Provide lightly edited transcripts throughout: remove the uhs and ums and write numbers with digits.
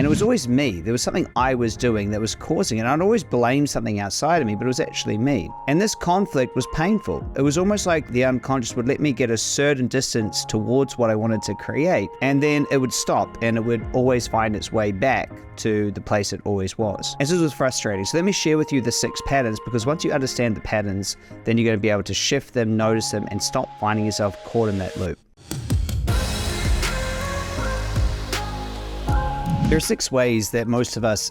And it was always me. There was something I was doing that was causing it. And I'd always blame something outside of me, but it was actually me. And this conflict was painful. It was almost like the unconscious would let me get a certain distance towards what I wanted to create, and then it would stop and it would always find its way back to the place it always was. And so this was frustrating. So let me share with you the 6 patterns, because once you understand the patterns, then you're going to be able to shift them, notice them, and stop finding yourself caught in that loop. There are 6 ways that most of us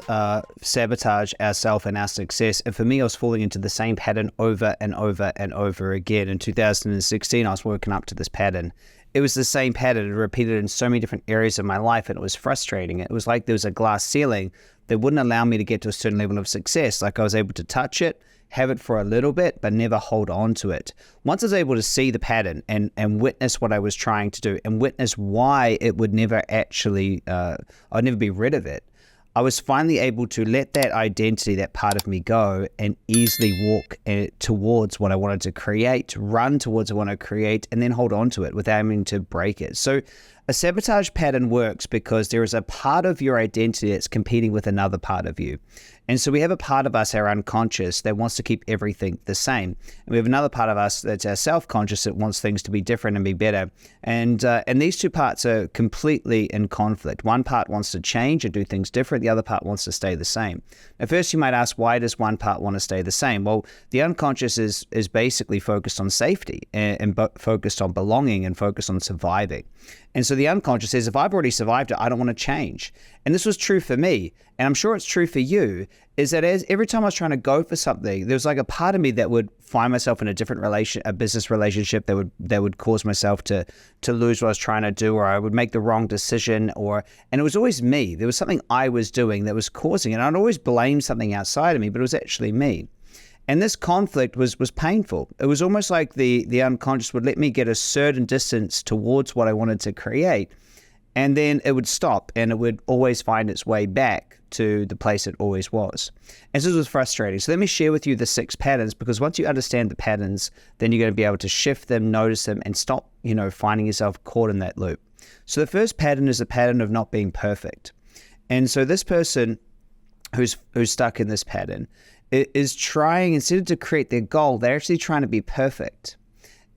sabotage ourselves and our success. And for me, I was falling into the same pattern over and over and over again. In 2016, I was woken up to this pattern. It was the same pattern, repeated in so many different areas of my life, and it was frustrating. It was like there was a glass ceiling that wouldn't allow me to get to a certain level of success. Like I was able to touch it, have it for a little bit, but never hold on to it. Once I was able to see the pattern and witness what I was trying to do and witness why it would never actually, I'd never be rid of it, I was finally able to let that identity, that part of me go, and easily walk towards what I wanted to create, run towards what I want to create, and then hold on to it without having to break it. So a sabotage pattern works because there is a part of your identity that's competing with another part of you. And so we have a part of us, our unconscious, that wants to keep everything the same. And we have another part of us that's our self-conscious that wants things to be different and be better. And these 2 parts are completely in conflict. One part wants to change and do things different. The other part wants to stay the same. At first, you might ask, why does one part want to stay the same? Well, the unconscious is basically focused on safety and focused on belonging and focused on surviving. And so the unconscious says, if I've already survived it, I don't want to change. And this was true for me, and I'm sure it's true for you, is that every time I was trying to go for something, there was like a part of me that would find myself in a different a business relationship that would cause myself to lose what I was trying to do, or I would make the wrong decision, and it was always me. There was something I was doing that was causing it. And I'd always blame something outside of me, but it was actually me. And this conflict was painful. It was almost like the unconscious would let me get a certain distance towards what I wanted to create, and then it would stop and it would always find its way back to the place it always was. And so this was frustrating. So let me share with you the 6 patterns, because once you understand the patterns, then you're going to be able to shift them, notice them, and stop, finding yourself caught in that loop. So the first pattern is the pattern of not being perfect. And so this person who's stuck in this pattern is trying, instead of to create their goal, they're actually trying to be perfect.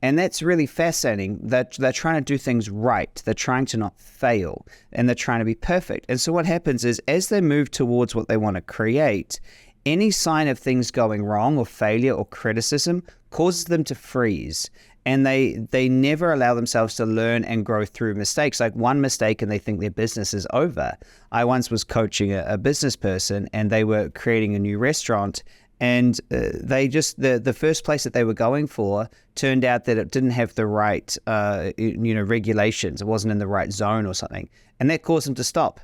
And that's really fascinating. They're trying to do things right. They're trying to not fail, and they're trying to be perfect. And so what happens is, as they move towards what they want to create, any sign of things going wrong or failure or criticism causes them to freeze. And they never allow themselves to learn and grow through mistakes. Like one mistake and they think their business is over. I once was coaching a business person, and they were creating a new restaurant, and the first place that they were going for turned out that it didn't have the right regulations. It wasn't in the right zone or something, and that caused them to stop.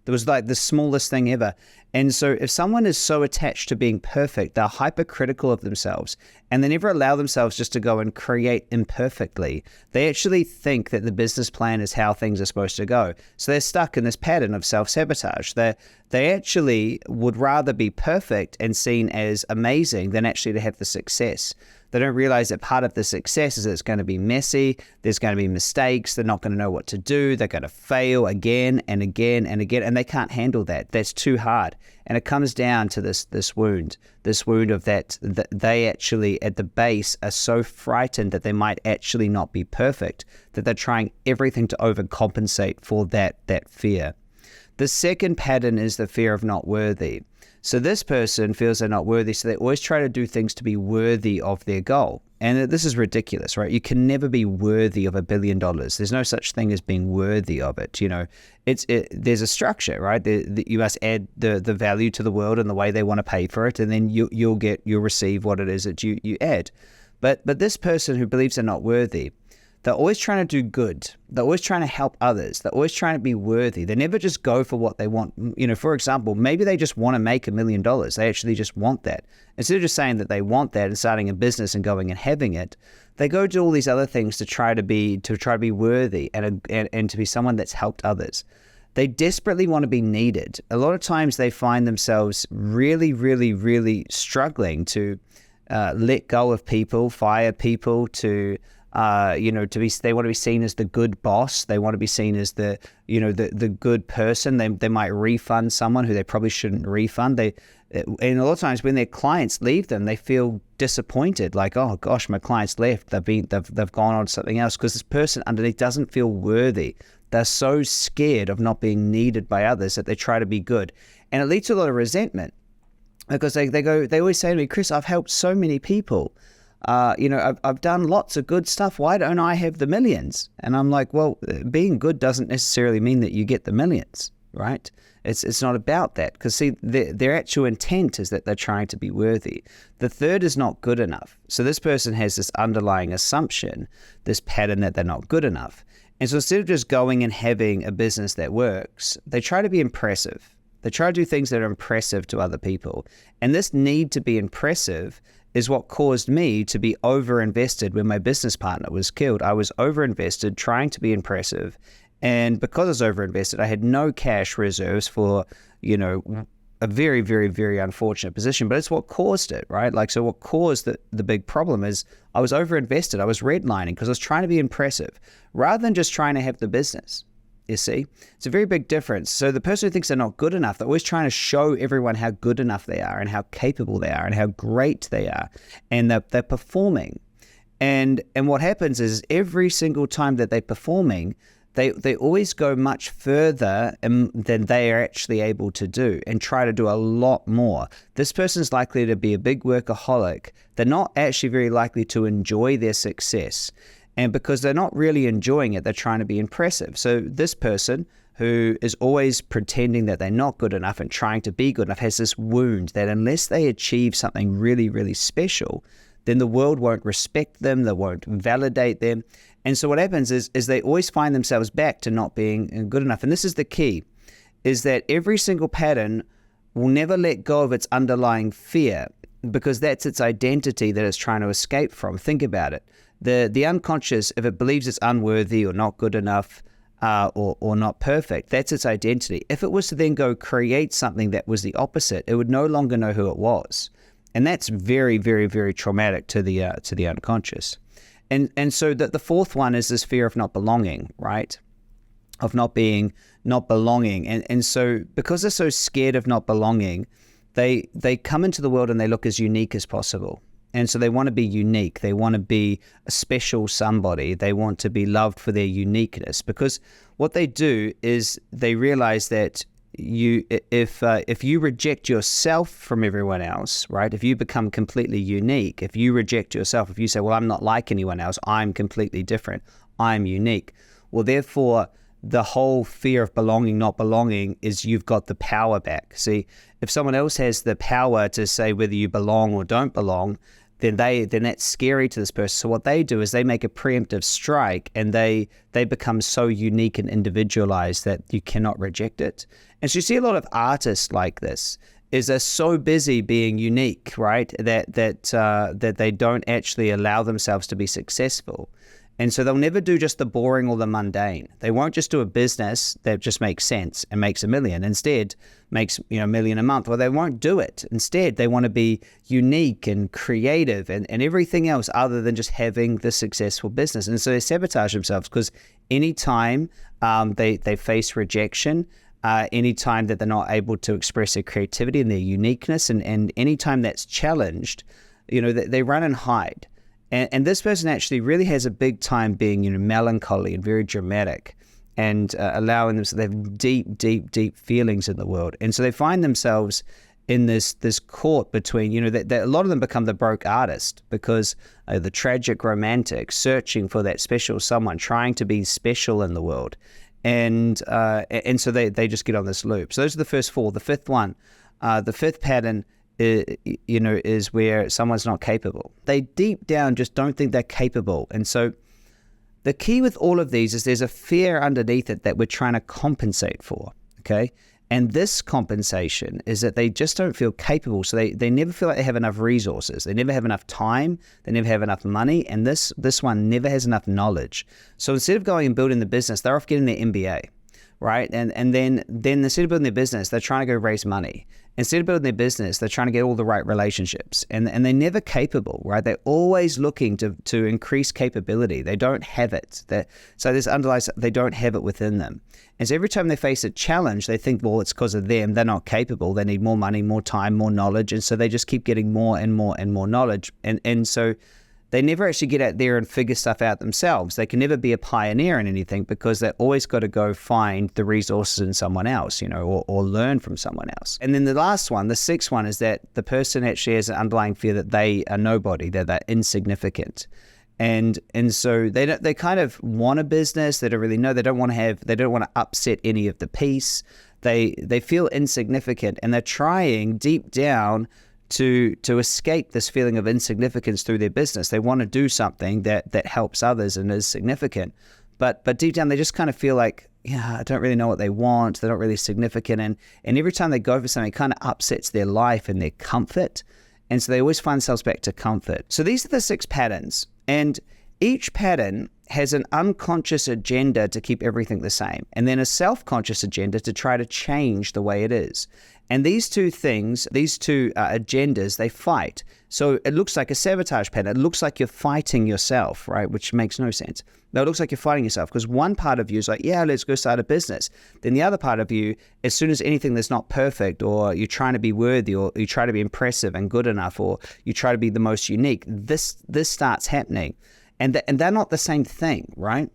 It was like the smallest thing ever. And so if someone is so attached to being perfect, they're hypercritical of themselves, and they never allow themselves just to go and create imperfectly. They actually think that the business plan is how things are supposed to go. So they're stuck in this pattern of self-sabotage. They actually would rather be perfect and seen as amazing than actually to have the success. They don't realize that part of the success is that it's going to be messy. There's going to be mistakes. They're not going to know what to do. They're going to fail again and again and again, and they can't handle that. That's too hard. And it comes down to this wound of that they actually at the base are so frightened that they might actually not be perfect, that they're trying everything to overcompensate for that fear. The second pattern is the fear of not worthy. So this person feels they're not worthy, so they always try to do things to be worthy of their goal. And this is ridiculous, right? You can never be worthy of $1 billion. There's no such thing as being worthy of it. There's a structure, right? You must add the value to the world in the way they want to pay for it, and then you'll receive what it is that you add. But this person who believes they're not worthy, they're always trying to do good. They're always trying to help others. They're always trying to be worthy. They never just go for what they want. For example, maybe they just want to make $1 million. They actually just want that. Instead of just saying that they want that and starting a business and going and having it, they go do all these other things to try to be worthy and to be someone that's helped others. They desperately want to be needed. A lot of times they find themselves really, really, really struggling to let go of people, fire people, to they want to be seen as the good boss. They want to be seen as the good person. They might refund someone who they probably shouldn't refund. And a lot of times when their clients leave them, they feel disappointed, like, oh gosh, my clients left. They've gone on to something else, because this person underneath doesn't feel worthy. They're so scared of not being needed by others that they try to be good, and it leads to a lot of resentment, because they always say to me, Chris, I've helped so many people. I've done lots of good stuff. Why don't I have the millions? And I'm like, well, being good doesn't necessarily mean that you get the millions, right? It's not about that, because see, their actual intent is that they're trying to be worthy. The third is not good enough. So this person has this underlying assumption, this pattern that they're not good enough. And so instead of just going and having a business that works, they try to be impressive. They try to do things that are impressive to other people. And this need to be impressive is what caused me to be over-invested when my business partner was killed. I was over-invested trying to be impressive. And because I was over-invested, I had no cash reserves for, a very, very, very unfortunate position. But it's what caused it, right? Like, so what caused the big problem is I was over-invested. I was redlining because I was trying to be impressive rather than just trying to have the business. You see, it's a very big difference. So the person who thinks they're not good enough, they're always trying to show everyone how good enough they are and how capable they are and how great they are, and they're performing. And what happens is every single time that they're performing, they always go much further than they are actually able to do and try to do a lot more. This person's likely to be a big workaholic. They're not actually very likely to enjoy their success. And because they're not really enjoying it, they're trying to be impressive. So this person who is always pretending that they're not good enough and trying to be good enough has this wound that unless they achieve something really, really special, then the world won't respect them, they won't validate them. And so what happens is they always find themselves back to not being good enough. And this is the key, is that every single pattern will never let go of its underlying fear, because that's its identity that it's trying to escape from. Think about it. The unconscious, if it believes it's unworthy or not good enough or not perfect, that's its identity. If it was to then go create something that was the opposite, it would no longer know who it was. And that's very, very, very traumatic to the unconscious. And so the fourth one is this fear of not belonging, right? Of not belonging. And so because they're so scared of not belonging, they come into the world and they look as unique as possible. And so they want to be unique. They want to be a special somebody. They want to be loved for their uniqueness, because what they do is they realize that if you reject yourself from everyone else, right? If you become completely unique, if you reject yourself, if you say, well, I'm not like anyone else, I'm completely different, I'm unique. Well, therefore, the whole fear of belonging, not belonging, is you've got the power back. See, if someone else has the power to say whether you belong or don't belong, then that's scary to this person. So what they do is they make a preemptive strike, and they become so unique and individualized that you cannot reject it. And so you see a lot of artists like this, is they're so busy being unique, right? That they don't actually allow themselves to be successful. And so they'll never do just the boring or the mundane. They won't just do a business that just makes sense and makes $1 million. Instead, makes $1 million a month. Well, they won't do it. Instead, they want to be unique and creative and everything else other than just having the successful business. And so they sabotage themselves, because anytime they face rejection, anytime that they're not able to express their creativity and their uniqueness, and anytime that's challenged, they run and hide. And this person actually really has a big time being, melancholy and very dramatic, and allowing them, so they have deep, deep, deep feelings in the world. And so they find themselves in this court between, that a lot of them become the broke artist, because the tragic romantic searching for that special someone, trying to be special in the world. And so they just get on this loop. So those are the first four. The fifth one, the fifth pattern, is where someone's not capable. They deep down just don't think they're capable. And so the key with all of these is there's a fear underneath it that we're trying to compensate for, okay? And this compensation is that they just don't feel capable. So they never feel like they have enough resources. They never have enough time. They never have enough money. And this one never has enough knowledge. So instead of going and building the business, they're off getting their MBA. right? And then instead of building their business, they're trying to go raise money. Instead of building their business, they're trying to get all the right relationships, and they're never capable, right? They're always looking to increase capability. They don't have it. So this underlies they don't have it within them. And so every time they face a challenge, they think, well, it's because of them. They're not capable. They need more money, more time, more knowledge. And so they just keep getting more and more and more knowledge. And so they never actually get out there and figure stuff out themselves. They can never be a pioneer in anything because they've always got to go find the resources in someone else, or learn from someone else. And then the last one, the sixth one, is that the person actually has an underlying fear that they are nobody, that they're insignificant. And so they kind of want a business. They don't really know. They don't want to upset any of the peace. They feel insignificant, and they're trying deep down to escape this feeling of insignificance through their business. They want to do something that helps others and is significant. But deep down, they just kind of feel like, yeah, I don't really know what they want. They're not really significant. And every time they go for something, it kind of upsets their life and their comfort. And so they always find themselves back to comfort. So these are the 6 patterns. And each pattern has an unconscious agenda to keep everything the same, and then a self-conscious agenda to try to change the way it is. And these two things, these two agendas, they fight. So it looks like a sabotage pattern. It looks like you're fighting yourself, right? Which makes no sense. No, it looks like you're fighting yourself because one part of you is like, yeah, let's go start a business. Then the other part of you, as soon as anything that's not perfect, or you're trying to be worthy, or you try to be impressive and good enough, or you try to be the most unique, this starts happening. And they're not the same thing, right?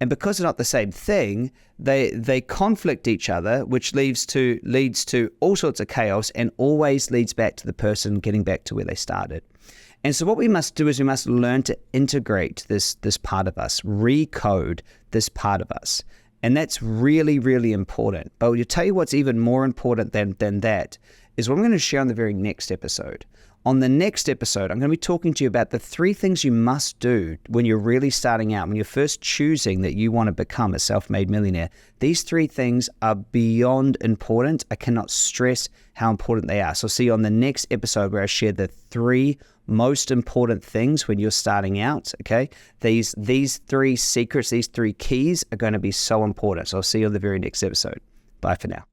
And because they're not the same thing, they conflict each other, which leads to all sorts of chaos, and always leads back to the person getting back to where they started. And so what we must do is we must learn to integrate this part of us, recode this part of us. And that's really, really important. But I'll tell you what's even more important than that is what I'm going to share on the very next episode. On the next episode, I'm going to be talking to you about the 3 things you must do when you're really starting out, when you're first choosing that you want to become a self-made millionaire. These 3 things are beyond important. I cannot stress how important they are. So I'll see you on the next episode where I share the 3 most important things when you're starting out, okay? These 3 secrets, these 3 keys are going to be so important. So I'll see you on the very next episode. Bye for now.